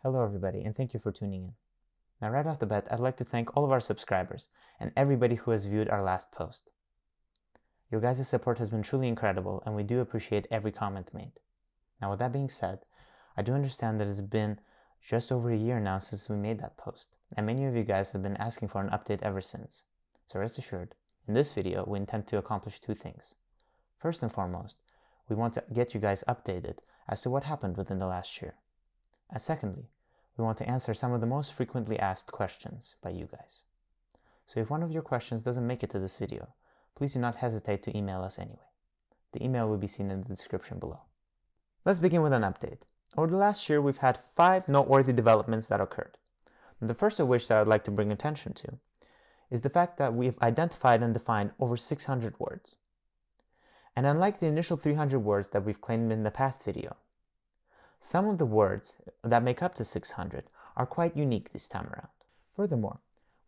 Hello everybody, and thank you for tuning in. Now right off the bat, I'd like to thank all of our subscribers and everybody who has viewed our last post. Your guys' support has been truly incredible, and we do appreciate every comment made. Now with that being said, I do understand that it's been just over a year now since we made that post, and many of you guys have been asking for an update ever since. So rest assured, in this video we intend to accomplish two things. First and foremost, we want to get you guys updated as to what happened within the last year. And secondly, we want to answer some of the most frequently asked questions by you guys. So if one of your questions doesn't make it to this video, please do not hesitate to email us anyway. The email will be seen in the description below. Let's begin with an update. Over the last year, we've had 5 noteworthy developments that occurred. And the first of which that I'd like to bring attention to is the fact that we've identified and defined over 600 words. And unlike the initial 300 words that we've claimed in the past video, some of the words that make up to 600 are quite unique this time around. Furthermore,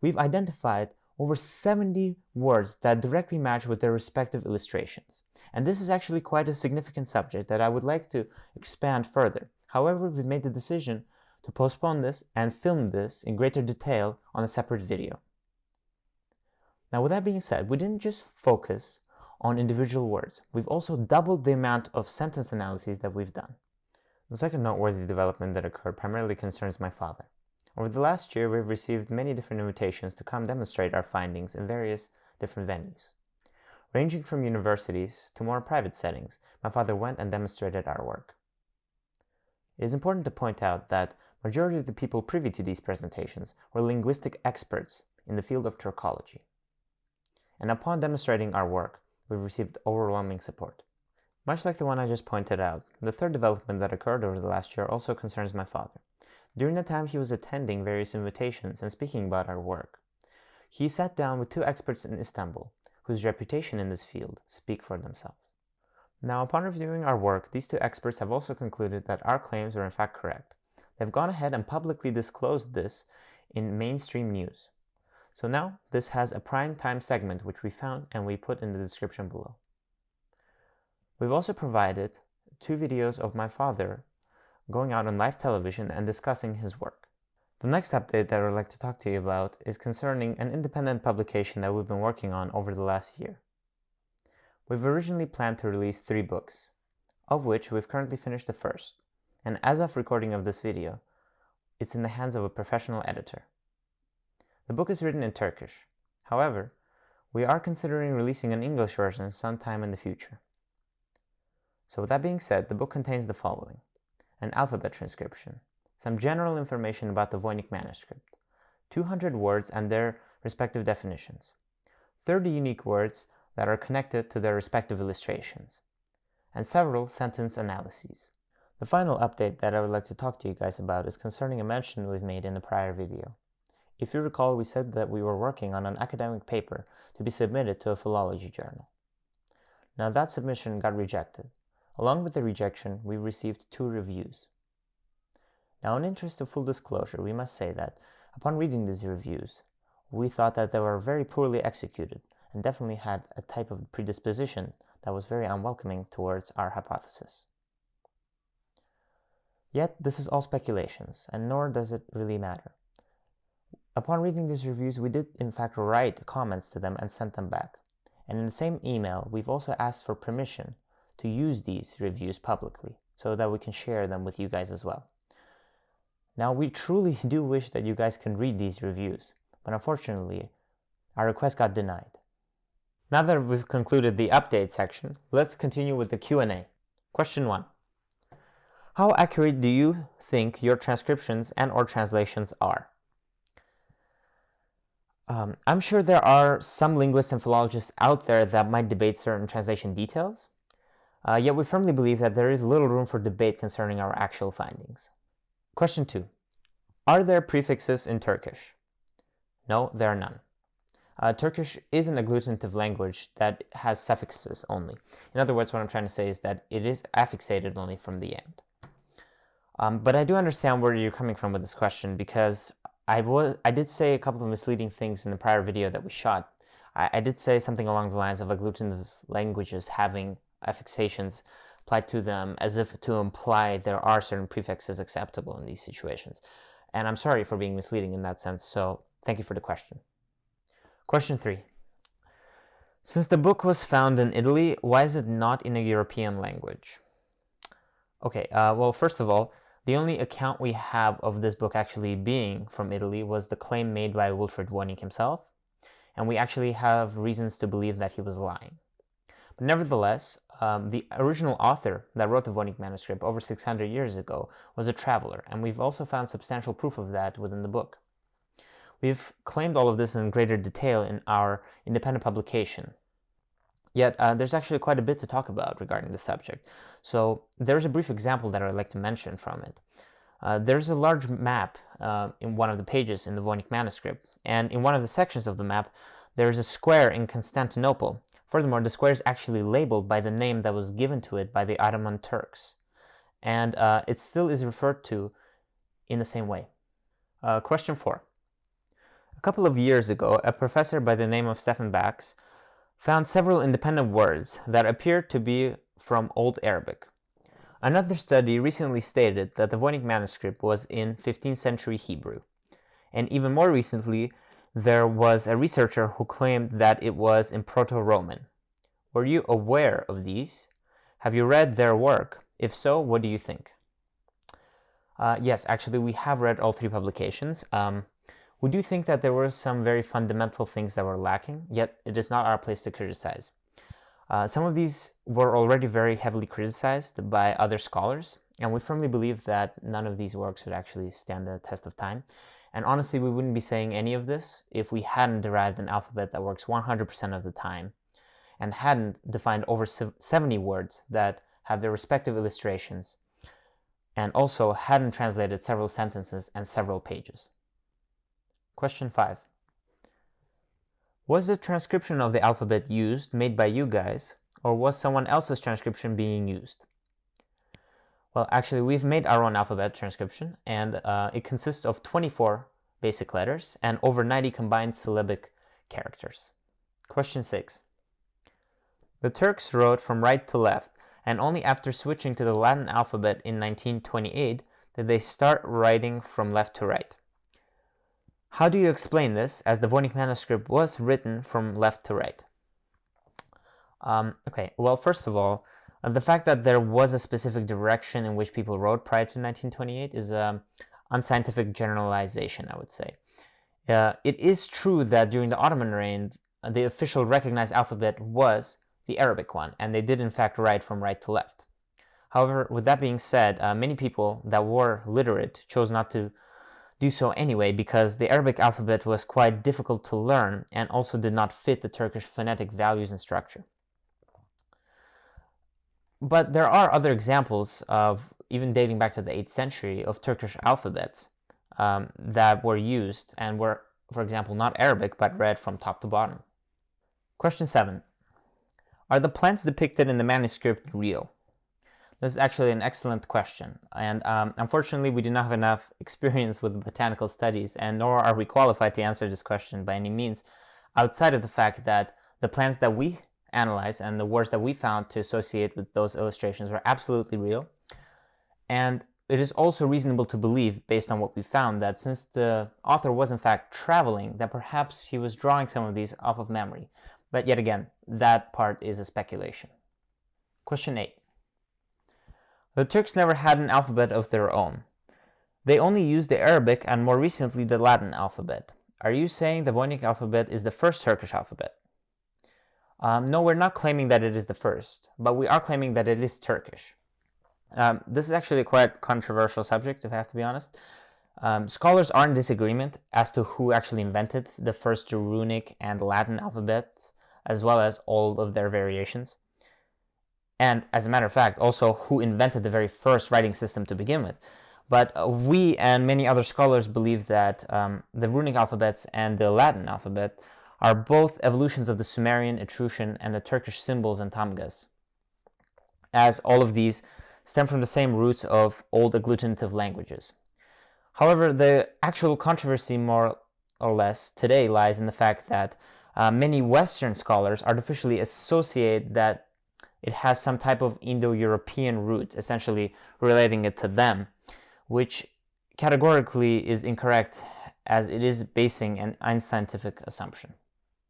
we've identified over 70 words that directly match with their respective illustrations. And this is actually quite a significant subject that I would like to expand further. However, we've made the decision to postpone this and film this in greater detail on a separate video. Now with that being said, we didn't just focus on individual words. We've also doubled the amount of sentence analyses that we've done. The second noteworthy development that occurred primarily concerns my father. Over the last year, we've received many different invitations to come demonstrate our findings in various different venues. Ranging from universities to more private settings, my father went and demonstrated our work. It is important to point out that majority of the people privy to these presentations were linguistic experts in the field of Turkology. And upon demonstrating our work, we've received overwhelming support. Much like the one I just pointed out, the third development that occurred over the last year also concerns my father. During the time he was attending various invitations and speaking about our work, he sat down with 2 experts in Istanbul, whose reputation in this field speak for themselves. Now, upon reviewing our work, these 2 experts have also concluded that our claims are in fact correct. They've gone ahead and publicly disclosed this in mainstream news. So now, this has a prime time segment which we found and we put in the description below. We've also provided 2 videos of my father going out on live television and discussing his work. The next update that I'd like to talk to you about is concerning an independent publication that we've been working on over the last year. We've originally planned to release 3 books, of which we've currently finished the first, and as of recording of this video, it's in the hands of a professional editor. The book is written in Turkish. However, we are considering releasing an English version sometime in the future. So with that being said, the book contains the following: an alphabet transcription, some general information about the Voynich Manuscript, 200 words and their respective definitions, 30 unique words that are connected to their respective illustrations, and several sentence analyses. The final update that I would like to talk to you guys about is concerning a mention we've made in the prior video. If you recall, we said that we were working on an academic paper to be submitted to a philology journal. Now that submission got rejected. Along with the rejection, we received 2 reviews. Now, in interest of full disclosure, we must say that upon reading these reviews, we thought that they were very poorly executed and definitely had a type of predisposition that was very unwelcoming towards our hypothesis. Yet, this is all speculations, and nor does it really matter. Upon reading these reviews, we did in fact write comments to them and sent them back. And in the same email, we've also asked for permission to use these reviews publicly so that we can share them with you guys as well. Now, we truly do wish that you guys can read these reviews, but unfortunately, our request got denied. Now that we've concluded the update section, let's continue with the Q&A. Question 1. How accurate do you think your transcriptions and/or translations are? I'm sure there are some linguists and philologists out there that might debate certain translation details. Yet we firmly believe that there is little room for debate concerning our actual findings. Question 2. Are there prefixes in Turkish? No, there are none. Turkish is an agglutinative language that has suffixes only. In other words, what I'm trying to say is that it is affixated only from the end. But I do understand where you're coming from with this question, because I did say a couple of misleading things in the prior video that we shot. I did say something along the lines of agglutinative languages having affixations applied to them as if to imply there are certain prefixes acceptable in these situations. And I'm sorry for being misleading in that sense, so thank you for the question. Question 3. Since the book was found in Italy, why is it not in a European language? Okay, well, first of all, the only account we have of this book actually being from Italy was the claim made by Wilfrid Voynich himself, and we actually have reasons to believe that he was lying. But nevertheless, the original author that wrote the Voynich Manuscript over 600 years ago was a traveler, and we've also found substantial proof of that within the book. We've claimed all of this in greater detail in our independent publication. Yet, there's actually quite a bit to talk about regarding the subject. So there's a brief example that I'd like to mention from it. There's a large map in one of the pages in the Voynich Manuscript, and in one of the sections of the map, there's a square in Constantinople. Furthermore, the square is actually labeled by the name that was given to it by the Ottoman Turks, and it still is referred to in the same way. Question 4. A couple of years ago, a professor by the name of Stefan Bax found several independent words that appeared to be from Old Arabic. Another study recently stated that the Voynich Manuscript was in 15th century Hebrew. And even more recently, there was a researcher who claimed that it was in Proto-Roman. Were you aware of these? Have you read their work? If so, what do you think? Yes, actually, we have read all 3 publications. We do think that there were some very fundamental things that were lacking, yet it is not our place to criticize. Some of these were already very heavily criticized by other scholars, and we firmly believe that none of these works would actually stand the test of time. And honestly, we wouldn't be saying any of this if we hadn't derived an alphabet that works 100% of the time, and hadn't defined over 70 words that have their respective illustrations, and also hadn't translated several sentences and several pages. Question 5. Was the transcription of the alphabet used, made by you guys, or was someone else's transcription being used? Well, actually, we've made our own alphabet transcription, and it consists of 24 basic letters and over 90 combined syllabic characters. Question 6. The Turks wrote from right to left, and only after switching to the Latin alphabet in 1928 did they start writing from left to right. How do you explain this, as the Voynich Manuscript was written from left to right? Okay, well, first of all, the fact that there was a specific direction in which people wrote prior to 1928 is an unscientific generalization, I would say. It is true that during the Ottoman reign, the official recognized alphabet was the Arabic one, and they did in fact write from right to left. However, with that being said, many people that were literate chose not to do so anyway because the Arabic alphabet was quite difficult to learn and also did not fit the Turkish phonetic values and structure. But there are other examples of, even dating back to the 8th century, of Turkish alphabets that were used and were, for example, not Arabic but read from top to bottom. Question 7. Are the plants depicted in the manuscript real? This is actually an excellent question, and unfortunately we do not have enough experience with botanical studies, and nor are we qualified to answer this question by any means, outside of the fact that the plants that we analyzed and the words that we found to associate with those illustrations were absolutely real. And it is also reasonable to believe, based on what we found, that since the author was in fact traveling, that perhaps he was drawing some of these off of memory. But yet again, that part is a speculation. Question 8. The Turks never had an alphabet of their own. They only used the Arabic and more recently the Latin alphabet. Are you saying the Voynich alphabet is the first Turkish alphabet? No, we're not claiming that it is the first, but we are claiming that it is Turkish. This is actually a quite controversial subject, if I have to be honest. Scholars are in disagreement as to who actually invented the first runic and Latin alphabets, as well as all of their variations. And as a matter of fact, also who invented the very first writing system to begin with. But we and many other scholars believe that the runic alphabets and the Latin alphabet are both evolutions of the Sumerian, Etruscan, and the Turkish symbols and tamgas, as all of these stem from the same roots of old agglutinative languages. However, the actual controversy, more or less, today lies in the fact that many Western scholars artificially associate that it has some type of Indo-European root, essentially relating it to them, which categorically is incorrect as it is basing an unscientific assumption.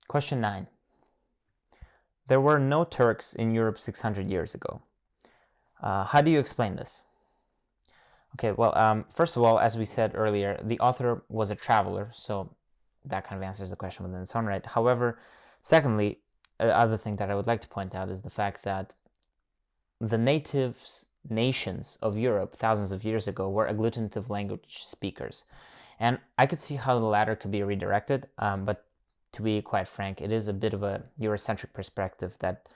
Question 9. There were no Turks in Europe 600 years ago. How do you explain this? Okay, well, first of all, as we said earlier, the author was a traveler, so that kind of answers the question within its own right. However, secondly, the other thing that I would like to point out is the fact that the nations of Europe thousands of years ago were agglutinative language speakers. And I could see how the latter could be redirected, but to be quite frank, it is a bit of a Eurocentric perspective that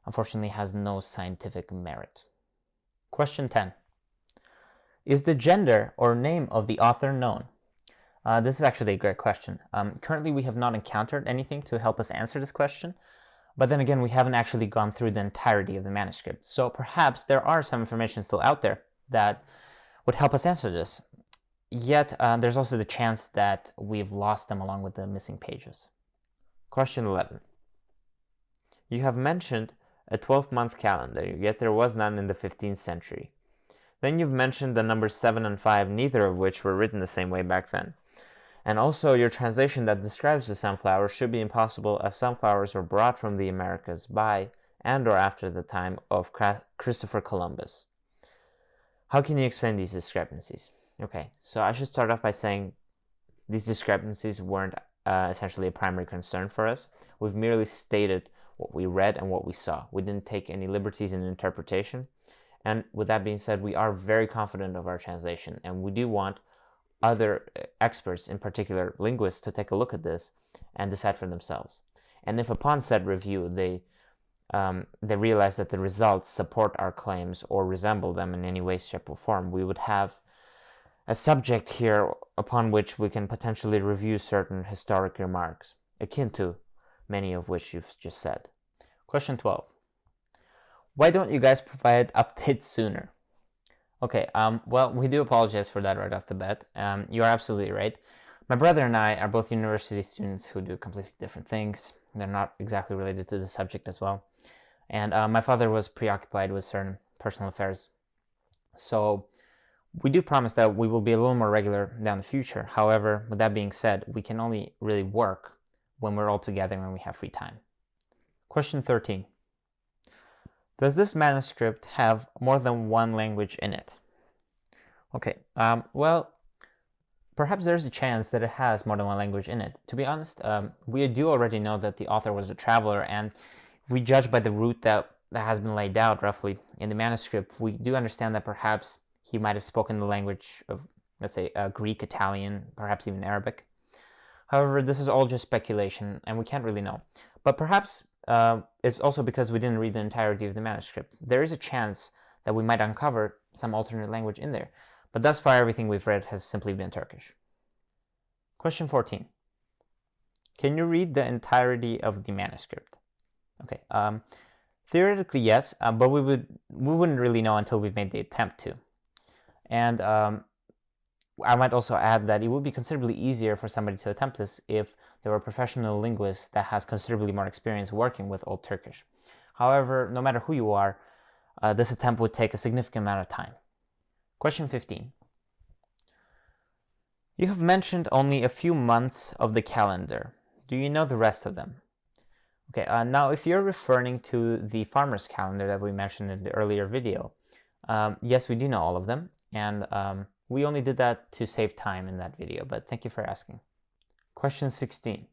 unfortunately has no scientific merit. Question 10. Is the gender or name of the author known? This is actually a great question. Currently, we have not encountered anything to help us answer this question, but then again, we haven't actually gone through the entirety of the manuscript. So perhaps there are some information still out there that would help us answer this. Yet, there's also the chance that we've lost them along with the missing pages. Question 11. You have mentioned a 12-month calendar, yet there was none in the 15th century. Then you've mentioned the numbers 7 and 5, neither of which were written the same way back then. And also, your translation that describes the sunflower should be impossible, as sunflowers were brought from the Americas by and or after the time of Christopher Columbus. How can you explain these discrepancies? Okay, so I should start off by saying these discrepancies weren't essentially a primary concern for us. We've merely stated what we read and what we saw. We didn't take any liberties in interpretation. And with that being said, we are very confident of our translation, and we do want other experts, in particular linguists, to take a look at this and decide for themselves. And if upon said review they realize that the results support our claims or resemble them in any way, shape, or form, we would have a subject here upon which we can potentially review certain historic remarks, akin to many of which you've just said. Question 12. Why don't you guys provide updates sooner? Okay, well, we do apologize for that right off the bat. You are absolutely right. My brother and I are both university students who do completely different things. They're not exactly related to the subject as well. And my father was preoccupied with certain personal affairs. So we do promise that we will be a little more regular down the future. However, with that being said, we can only really work when we're all together and we have free time. Question 13. Does this manuscript have more than one language in it? Okay, well, perhaps there's a chance that it has more than one language in it. To be honest, we do already know that the author was a traveler, and if we judge by the route that has been laid out roughly in the manuscript, we do understand that perhaps he might have spoken the language of, let's say, Greek, Italian, perhaps even Arabic. However, this is all just speculation, and we can't really know. But perhaps it's also because we didn't read the entirety of the manuscript. There is a chance that we might uncover some alternate language in there, but thus far everything we've read has simply been Turkish. Question 14. Can you read the entirety of the manuscript? Okay, theoretically yes, but we wouldn't really know until we've made the attempt to. And I might also add that it would be considerably easier for somebody to attempt this if they were a professional linguist that has considerably more experience working with Old Turkish. However, no matter who you are, this attempt would take a significant amount of time. Question 15. You have mentioned only a few months of the calendar. Do you know the rest of them? Okay, now if you're referring to the farmer's calendar that we mentioned in the earlier video, yes, we do know all of them, and we only did that to save time in that video, but thank you for asking. Question 16.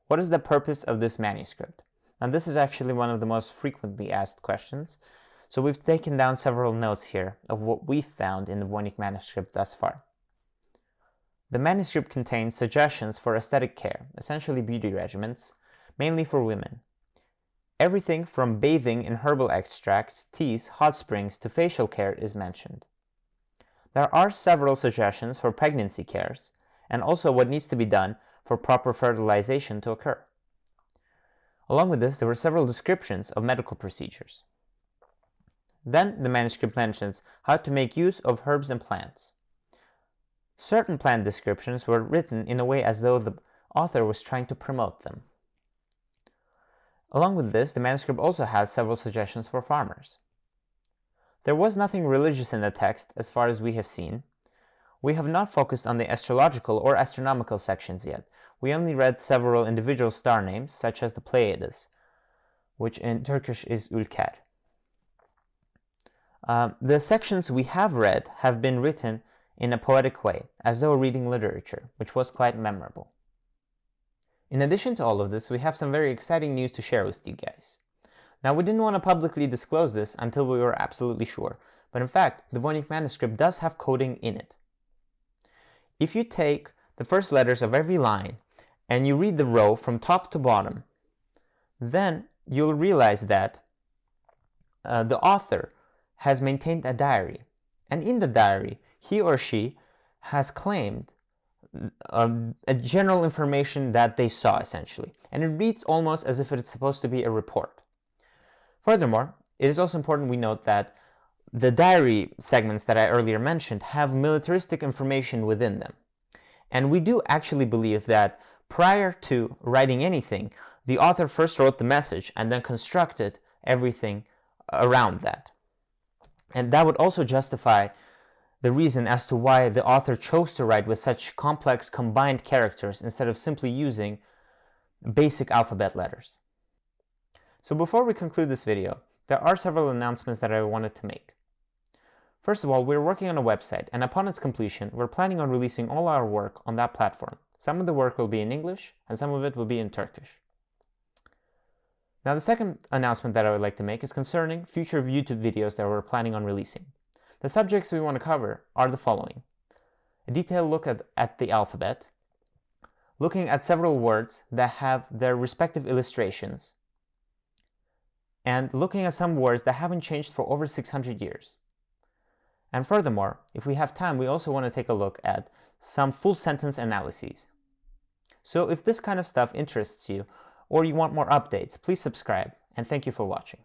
What is the purpose of this manuscript? Now, this is actually one of the most frequently asked questions, so we've taken down several notes here of what we found in the Voynich Manuscript thus far. The manuscript contains suggestions for aesthetic care, essentially beauty regimens, mainly for women. Everything from bathing in herbal extracts, teas, hot springs, to facial care is mentioned. There are several suggestions for pregnancy cares, and also what needs to be done for proper fertilization to occur. Along with this, there were several descriptions of medical procedures. Then the manuscript mentions how to make use of herbs and plants. Certain plant descriptions were written in a way as though the author was trying to promote them. Along with this, the manuscript also has several suggestions for farmers. There was nothing religious in the text as far as we have seen. We have not focused on the astrological or astronomical sections yet. We only read several individual star names, such as the Pleiades, which in Turkish is Ülker. The sections we have read have been written in a poetic way, as though reading literature, which was quite memorable. In addition to all of this, we have some very exciting news to share with you guys. Now, we didn't want to publicly disclose this until we were absolutely sure, but in fact, the Voynich Manuscript does have coding in it. If you take the first letters of every line and you read the row from top to bottom, then you'll realize that the author has maintained a diary, and in the diary, he or she has claimed a general information that they saw, essentially, and it reads almost as if it's supposed to be a report. Furthermore, it is also important we note that the diary segments that I earlier mentioned have militaristic information within them, and we do actually believe that prior to writing anything, the author first wrote the message and then constructed everything around that. And that would also justify the reason as to why the author chose to write with such complex combined characters instead of simply using basic alphabet letters. So before we conclude this video, there are several announcements that I wanted to make. First of all, we're working on a website, and upon its completion, we're planning on releasing all our work on that platform. Some of the work will be in English, and some of it will be in Turkish. Now, the second announcement that I would like to make is concerning future YouTube videos that we're planning on releasing. The subjects we want to cover are the following: a detailed look at the alphabet, looking at several words that have their respective illustrations, and looking at some words that haven't changed for over 600 years. And furthermore, if we have time, we also want to take a look at some full sentence analyses. So if this kind of stuff interests you, or you want more updates, please subscribe, and thank you for watching.